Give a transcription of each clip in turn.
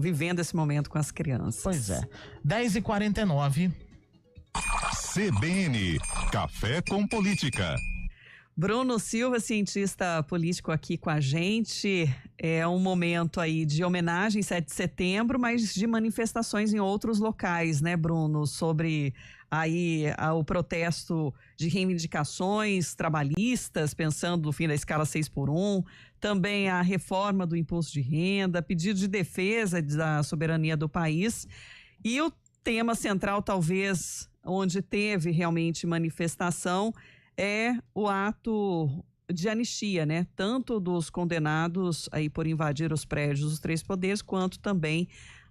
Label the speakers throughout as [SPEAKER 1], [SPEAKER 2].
[SPEAKER 1] vivendo esse momento com as crianças.
[SPEAKER 2] Pois é. 10h49.
[SPEAKER 3] CBN, Café com Política.
[SPEAKER 1] Bruno Silva, cientista político aqui com a gente. É um momento aí de homenagem 7 de setembro, mas de manifestações em outros locais, né, Bruno? Sobre aí o protesto de reivindicações trabalhistas, pensando no fim da escala 6x1, também a reforma do imposto de renda, pedido de defesa da soberania do país. E o tema central, talvez, onde teve realmente manifestação, é o ato de anistia, né? Tanto dos condenados aí por invadir os prédios dos três poderes, quanto também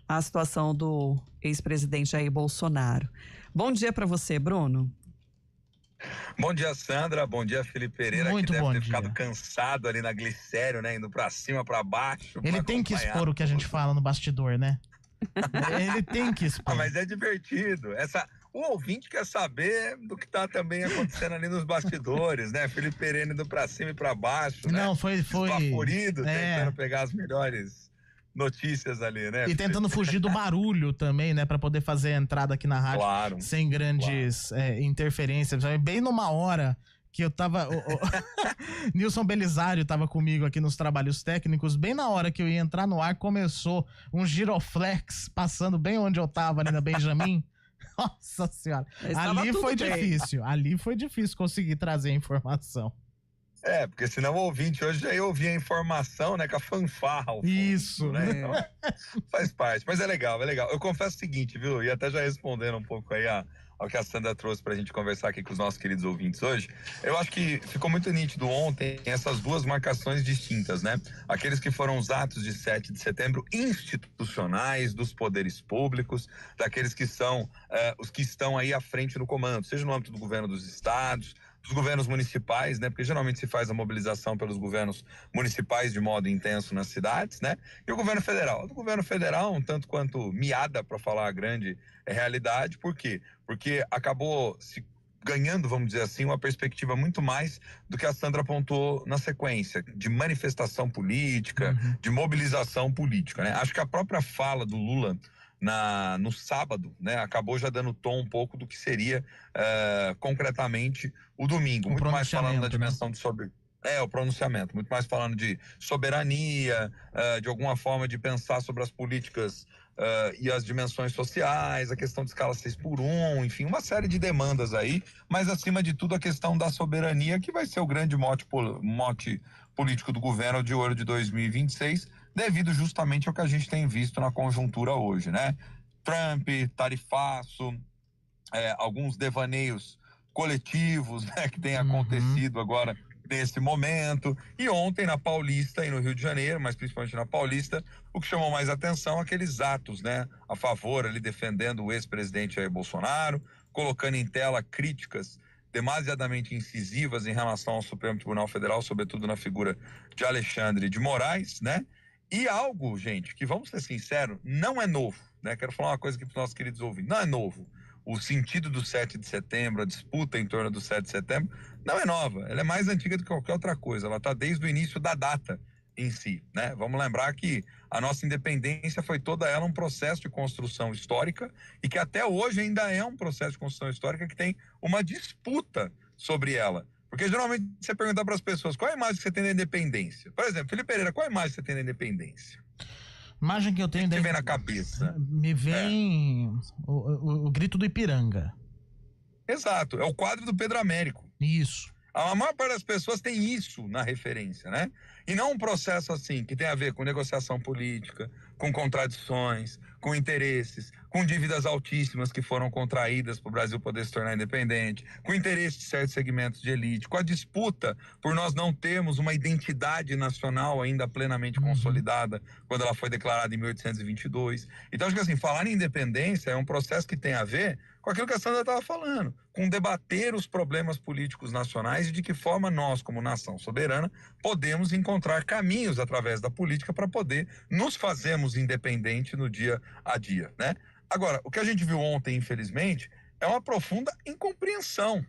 [SPEAKER 1] a situação do ex-presidente Jair Bolsonaro. Bom dia para você, Bruno.
[SPEAKER 4] Bom dia, Sandra. Bom dia, Felipe Pereira.
[SPEAKER 2] Muito
[SPEAKER 4] que
[SPEAKER 2] bom
[SPEAKER 4] deve ter
[SPEAKER 2] dia.
[SPEAKER 4] ficado cansado ali na Glicério, né? Indo pra cima, pra baixo.
[SPEAKER 2] Ele tem que expor o que a gente fala no bastidor, né? Ele tem que expor.
[SPEAKER 4] Mas é divertido. O ouvinte quer saber do que tá também acontecendo ali nos bastidores, né? Felipe Pereira indo pra cima e pra baixo, né?
[SPEAKER 2] Não, foi
[SPEAKER 4] Esbaforido, tentando pegar as melhores notícias ali, né?
[SPEAKER 2] E tentando fugir do barulho também, né? Pra poder fazer a entrada aqui na rádio,
[SPEAKER 4] claro,
[SPEAKER 2] sem grandes interferências. Bem numa hora que eu tava... Nilson Belisário tava comigo aqui nos trabalhos técnicos, bem na hora que eu ia entrar no ar, começou um giroflex passando bem onde eu tava, ali na Benjamin. Nossa senhora, ali foi difícil conseguir trazer a informação.
[SPEAKER 4] Porque senão o ouvinte hoje já ia ouvir a informação, né, com a fanfarra ao fundo,
[SPEAKER 2] isso,
[SPEAKER 4] né? Então, faz parte, mas é legal. Eu confesso o seguinte, viu, e até já respondendo um pouco aí ao que a Sandra trouxe pra gente conversar aqui com os nossos queridos ouvintes hoje, eu acho que ficou muito nítido ontem essas duas marcações distintas, né? Aqueles que foram os atos de 7 de setembro institucionais dos poderes públicos, daqueles que são os que estão aí à frente do comando, seja no âmbito do governo dos estados, dos governos municipais, né? Porque geralmente se faz a mobilização pelos governos municipais de modo intenso nas cidades, né? E o governo federal. O governo federal, um tanto quanto miada, para falar a grande realidade. Por quê? Porque acabou se ganhando, vamos dizer assim, uma perspectiva muito mais do que a Sandra apontou na sequência, de manifestação política, de mobilização política, né? Acho que a própria fala do Lula no sábado, né, acabou já dando tom um pouco do que seria concretamente o domingo, muito mais falando da dimensão de o pronunciamento, muito mais falando de soberania, de alguma forma de pensar sobre as políticas e as dimensões sociais, a questão de escala 6x1, enfim, uma série de demandas aí, mas acima de tudo a questão da soberania, que vai ser o grande mote político do governo de ouro de 2026, devido justamente ao que a gente tem visto na conjuntura hoje, né? Trump, tarifaço, alguns devaneios coletivos, né, que tem acontecido agora nesse momento, e ontem na Paulista e no Rio de Janeiro, mas principalmente na Paulista, o que chamou mais atenção aqueles atos, né, a favor ali defendendo o ex-presidente Jair Bolsonaro, colocando em tela críticas demasiadamente incisivas em relação ao Supremo Tribunal Federal, sobretudo na figura de Alexandre de Moraes, né? E algo, gente, que vamos ser sinceros, não é novo, né? Quero falar uma coisa aqui para os nossos queridos ouvintes, não é novo. O sentido do 7 de setembro, a disputa em torno do 7 de setembro, não é nova, ela é mais antiga do que qualquer outra coisa, ela está desde o início da data em si, né? Vamos lembrar que a nossa independência foi toda ela um processo de construção histórica e que até hoje ainda é um processo de construção histórica que tem uma disputa sobre ela. Porque geralmente você pergunta para as pessoas, qual é a imagem que você tem da independência? Por exemplo, Felipe Pereira, qual é a imagem que você tem da independência?
[SPEAKER 2] Imagem que eu tenho...
[SPEAKER 4] O que vem na cabeça?
[SPEAKER 2] Me vem o grito do Ipiranga.
[SPEAKER 4] Exato, é o quadro do Pedro Américo.
[SPEAKER 2] Isso.
[SPEAKER 4] A maior parte das pessoas tem isso na referência, né? E não um processo assim, que tem a ver com negociação política, com contradições, com interesses, com dívidas altíssimas que foram contraídas para o Brasil poder se tornar independente, com interesse de certos segmentos de elite, com a disputa por nós não termos uma identidade nacional ainda plenamente consolidada quando ela foi declarada em 1822. Então, acho que assim, falar em independência é um processo que tem a ver com aquilo que a Sandra estava falando, com debater os problemas políticos nacionais e de que forma nós, como nação soberana, podemos encontrar caminhos através da política para poder nos fazermos independente no dia a dia, né? Agora, o que a gente viu ontem, infelizmente, é uma profunda incompreensão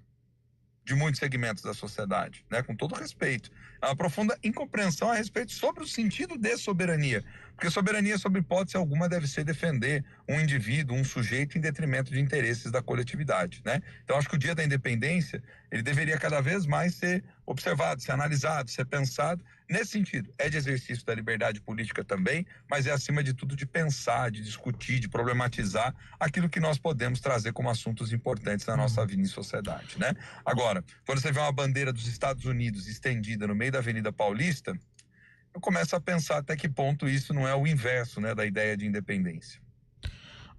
[SPEAKER 4] de muitos segmentos da sociedade, né? Com todo respeito. É uma profunda incompreensão a respeito sobre o sentido de soberania. Porque soberania, sob hipótese alguma, deve ser defender um indivíduo, um sujeito, em detrimento de interesses da coletividade, né? Então, acho que o Dia da Independência, ele deveria cada vez mais ser observado, ser analisado, ser pensado nesse sentido. É de exercício da liberdade política também, mas é, acima de tudo, de pensar, de discutir, de problematizar aquilo que nós podemos trazer como assuntos importantes na nossa vida em sociedade, né? Agora, quando você vê uma bandeira dos Estados Unidos estendida no meio da Avenida Paulista, eu começo a pensar até que ponto isso não é o inverso, né, da ideia de independência.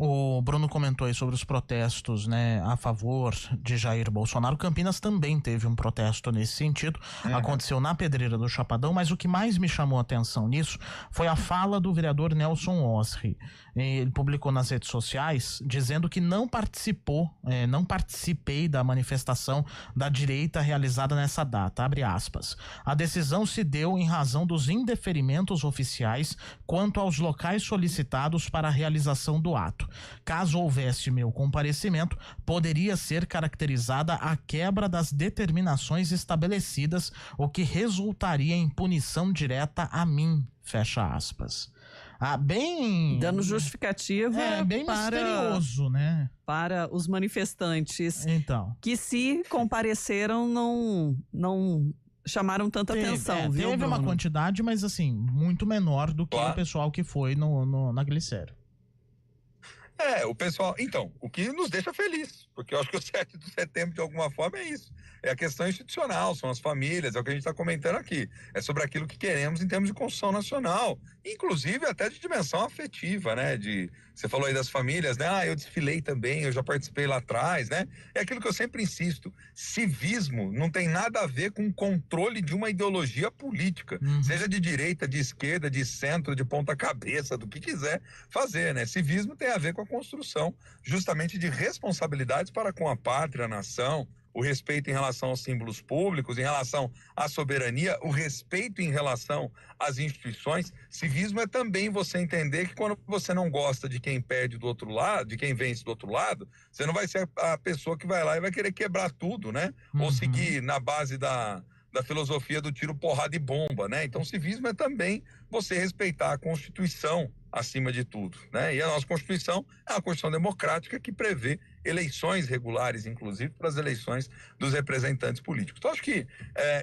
[SPEAKER 2] O Bruno comentou aí sobre os protestos, né, a favor de Jair Bolsonaro. Campinas também teve um protesto nesse sentido. Aconteceu na Pedreira do Chapadão, mas o que mais me chamou a atenção nisso foi a fala do vereador Nelson Osri. Ele publicou nas redes sociais dizendo que não participei da manifestação da direita realizada nessa data, abre aspas. A decisão se deu em razão dos indeferimentos oficiais quanto aos locais solicitados para a realização do ato. Caso houvesse meu comparecimento, poderia ser caracterizada a quebra das determinações estabelecidas, o que resultaria em punição direta a mim, fecha aspas. Bem...
[SPEAKER 1] Dando justificativa
[SPEAKER 2] bem misterioso, né?
[SPEAKER 1] Para os manifestantes
[SPEAKER 2] que
[SPEAKER 1] se compareceram não chamaram tanta atenção, viu,
[SPEAKER 2] Teve
[SPEAKER 1] Bruno?
[SPEAKER 2] uma quantidade, mas assim, muito menor do que o pessoal que foi na Glicério.
[SPEAKER 4] O pessoal... Então, o que nos deixa feliz, porque eu acho que o 7 de setembro, de alguma forma, é isso. É a questão institucional, são as famílias, é o que a gente está comentando aqui. É sobre aquilo que queremos em termos de construção nacional, inclusive até de dimensão afetiva, né? Você falou aí das famílias, né? Eu desfilei também, eu já participei lá atrás, né? É aquilo que eu sempre insisto, civismo não tem nada a ver com o controle de uma ideologia política, seja de direita, de esquerda, de centro, de ponta cabeça, do que quiser fazer, né? Civismo tem a ver com a construção justamente de responsabilidades para com a pátria, a nação, o respeito em relação aos símbolos públicos, em relação à soberania, o respeito em relação às instituições. Civismo é também você entender que quando você não gosta de quem perde do outro lado, de quem vence do outro lado, você não vai ser a pessoa que vai lá e vai querer quebrar tudo, né? Ou seguir na base da filosofia do tiro, porrada e bomba, né? Então, civismo é também você respeitar a Constituição acima de tudo, né? E a nossa Constituição é uma Constituição democrática que prevê eleições regulares, inclusive, para as eleições dos representantes políticos. Então, acho que,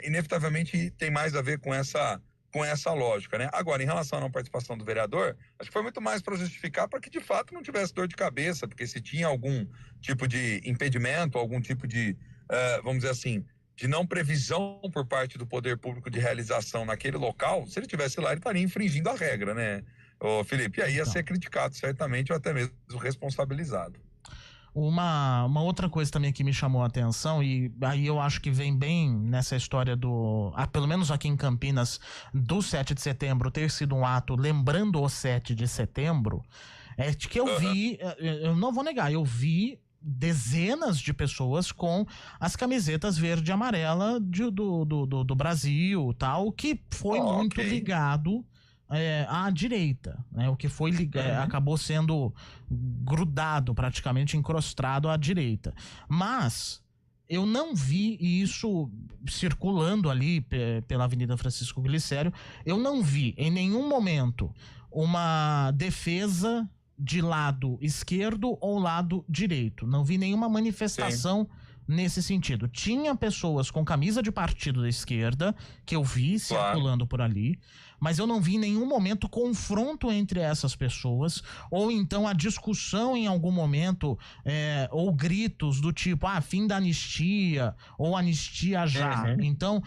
[SPEAKER 4] inevitavelmente, tem mais a ver com essa lógica, né? Agora, em relação à não participação do vereador, acho que foi muito mais para justificar para que, de fato, não tivesse dor de cabeça, porque se tinha algum tipo de impedimento, algum tipo de, vamos dizer assim, de não previsão por parte do poder público de realização naquele local, se ele tivesse lá, ele estaria infringindo a regra, né, Felipe? E aí ia ser criticado, certamente, ou até mesmo responsabilizado.
[SPEAKER 2] Uma outra coisa também que me chamou a atenção, e aí eu acho que vem bem nessa história pelo menos aqui em Campinas, do 7 de setembro ter sido um ato lembrando o 7 de setembro, é de que eu vi, eu não vou negar, eu vi dezenas de pessoas com as camisetas verde e amarela do Brasil, tal, que foi muito ligado à direita, né? O que foi acabou sendo grudado, praticamente encrostado à direita. Mas eu não vi isso circulando ali pela Avenida Francisco Glicério. Eu não vi em nenhum momento uma defesa de lado esquerdo ou lado direito. Não vi nenhuma manifestação nesse sentido. Tinha pessoas com camisa de partido da esquerda que eu vi circulando por ali, mas eu não vi em nenhum momento confronto entre essas pessoas, ou então a discussão em algum momento, ou gritos do tipo, fim da anistia, ou anistia já. Então,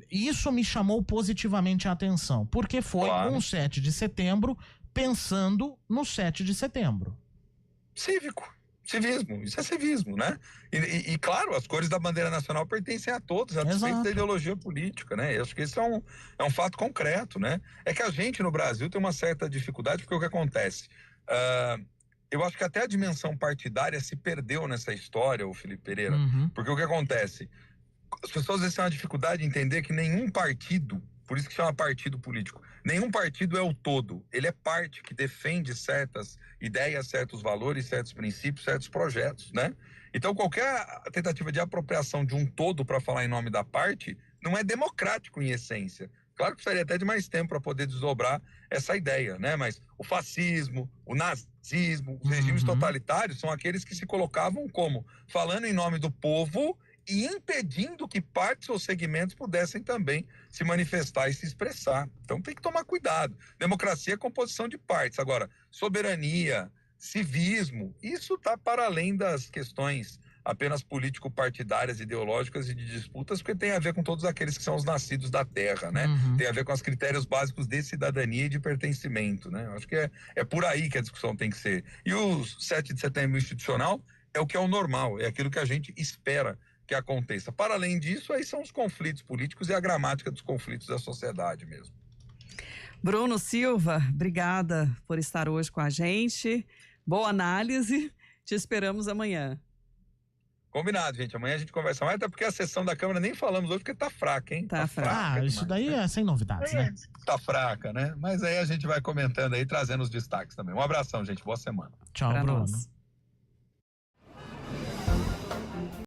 [SPEAKER 2] isso me chamou positivamente a atenção, porque foi um 7 de setembro pensando no 7 de setembro.
[SPEAKER 4] Civismo, isso é civismo, né? E claro, as cores da bandeira nacional pertencem a todos, a despeito da ideologia política, né? Eu acho que isso é um fato concreto, né? É que a gente no Brasil tem uma certa dificuldade, porque o que acontece? Eu acho que até a dimensão partidária se perdeu nessa história, o Felipe Pereira, porque o que acontece? As pessoas às vezes têm uma dificuldade de entender que nenhum partido, por isso que chama partido político, nenhum partido é o todo, ele é parte que defende certas ideias, certos valores, certos princípios, certos projetos, né? Então qualquer tentativa de apropriação de um todo para falar em nome da parte não é democrático em essência. Claro que precisaria até de mais tempo para poder desdobrar essa ideia, né? Mas o fascismo, o nazismo, os regimes totalitários são aqueles que se colocavam como falando em nome do povo e impedindo que partes ou segmentos pudessem também se manifestar e se expressar. Então tem que tomar cuidado. Democracia é composição de partes. Agora, soberania, civismo, isso está para além das questões apenas político-partidárias, ideológicas e de disputas, porque tem a ver com todos aqueles que são os nascidos da terra, né? Tem a ver com os critérios básicos de cidadania e de pertencimento, né? Acho que é por aí que a discussão tem que ser. E o 7 de setembro institucional é o que é o normal, é aquilo que a gente espera que aconteça. Para além disso, aí são os conflitos políticos e a gramática dos conflitos da sociedade mesmo.
[SPEAKER 1] Bruno Silva, obrigada por estar hoje com a gente. Boa análise. Te esperamos amanhã.
[SPEAKER 4] Combinado, gente. Amanhã a gente conversa mais, até porque a sessão da Câmara nem falamos hoje, porque tá fraca, hein?
[SPEAKER 1] Tá fraca.
[SPEAKER 2] Isso daí é sem novidades, né?
[SPEAKER 4] Tá fraca, né? Mas aí a gente vai comentando aí, trazendo os destaques também. Um abração, gente. Boa semana.
[SPEAKER 2] Tchau,
[SPEAKER 1] Pra
[SPEAKER 2] Bruno.
[SPEAKER 1] nós.